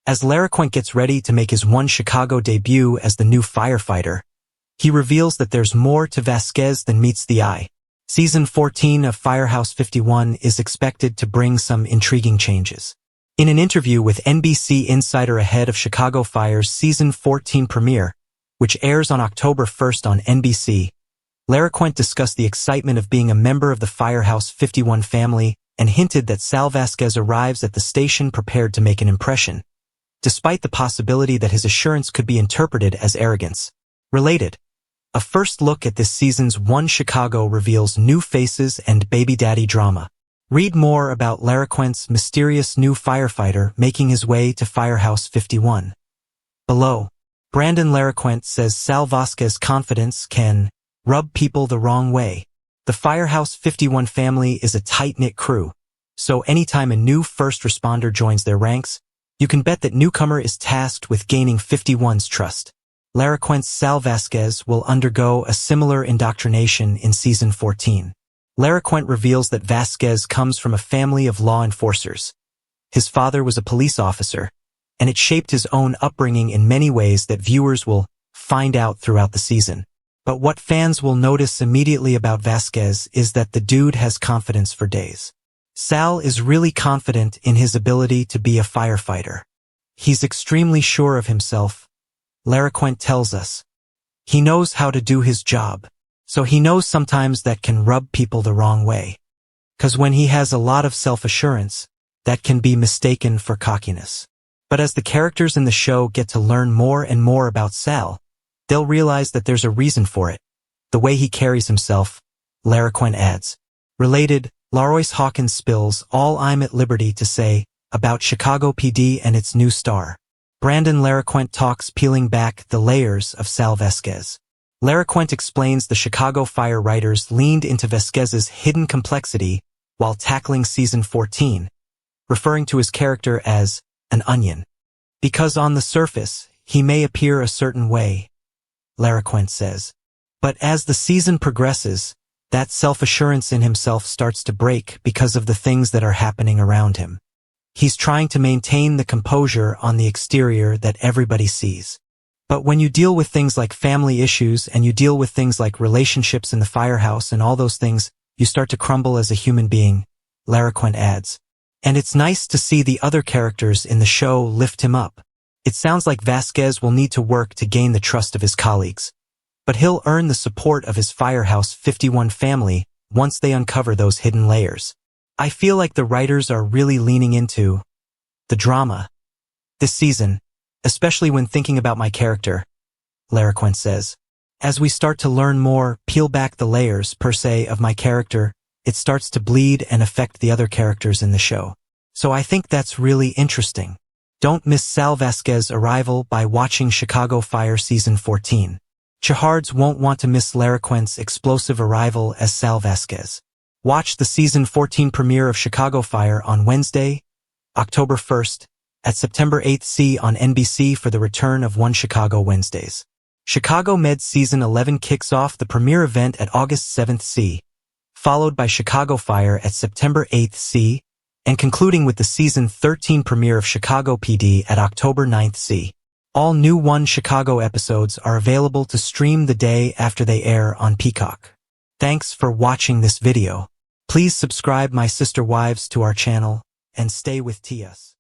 As Larracuente gets ready to make his One Chicago debut as the new firefighter, he reveals that there's more to Vasquez than meets the eye. Season 14 of Firehouse 51 is expected to bring some intriguing changes. In an interview with NBC Insider ahead of Chicago Fire's Season 14 premiere, which airs on October 1st on NBC, Larracuente discussed the excitement of being a member of the Firehouse 51 family and hinted that Sal Vasquez arrives at the station prepared to make an impression, despite the possibility that his assurance could be interpreted as arrogance. Related, a first look at this season's One Chicago reveals new faces and baby daddy drama. Read more about Larracuente's mysterious new firefighter making his way to Firehouse 51. Below, Brandon Larracuente says Sal Vasquez's confidence can rub people the wrong way. The Firehouse 51 family is a tight-knit crew, so anytime a new first responder joins their ranks, you can bet that newcomer is tasked with gaining 51's trust. Larracuente's Sal Vasquez will undergo a similar indoctrination in Season 14. Larracuente reveals that Vasquez comes from a family of law enforcers. His father was a police officer, and it shaped his own upbringing in many ways that viewers will find out throughout the season. But what fans will notice immediately about Vasquez is that the dude has confidence for days. Sal is really confident in his ability to be a firefighter. He's extremely sure of himself, Larracuente tells us. He knows how to do his job, so he knows sometimes that can rub people the wrong way. 'Cause when he has a lot of self-assurance, that can be mistaken for cockiness. But as the characters in the show get to learn more and more about Sal, they'll realize that there's a reason for it. The way he carries himself, Larracuente adds. Related, Laroyce Hawkins spills all I'm at liberty to say about Chicago PD and its new star. Brandon Larracuente talks peeling back the layers of Sal Vasquez. Larracuente explains the Chicago Fire writers leaned into Vasquez's hidden complexity while tackling Season 14, referring to his character as an onion. Because on the surface, he may appear a certain way, Larracuente says. But as the season progresses, that self-assurance in himself starts to break because of the things that are happening around him. He's trying to maintain the composure on the exterior that everybody sees. But when you deal with things like family issues and you deal with things like relationships in the firehouse and all those things, you start to crumble as a human being, Larracuente adds. And it's nice to see the other characters in the show lift him up. It sounds like Vasquez will need to work to gain the trust of his colleagues, but he'll earn the support of his Firehouse 51 family once they uncover those hidden layers. I feel like the writers are really leaning into the drama this season, especially when thinking about my character, Larracuente says. As we start to learn more, peel back the layers, per se, of my character, it starts to bleed and affect the other characters in the show. So I think that's really interesting. Don't miss Sal Vasquez's arrival by watching Chicago Fire Season 14. Chahards won't want to miss Larracuente's explosive arrival as Sal Vasquez. Watch the Season 14 premiere of Chicago Fire on Wednesday, October 1st, at September 8th. See on NBC for the return of One Chicago Wednesdays. Chicago Med Season 11 kicks off the premiere event at August 7th. See, followed by Chicago Fire at September 8th. See, and concluding with the Season 13 premiere of Chicago PD at October 9th. See. All new One Chicago episodes are available to stream the day after they air on Peacock. Thanks for watching this video. Please subscribe my SisterWives to our channel and stay with TS.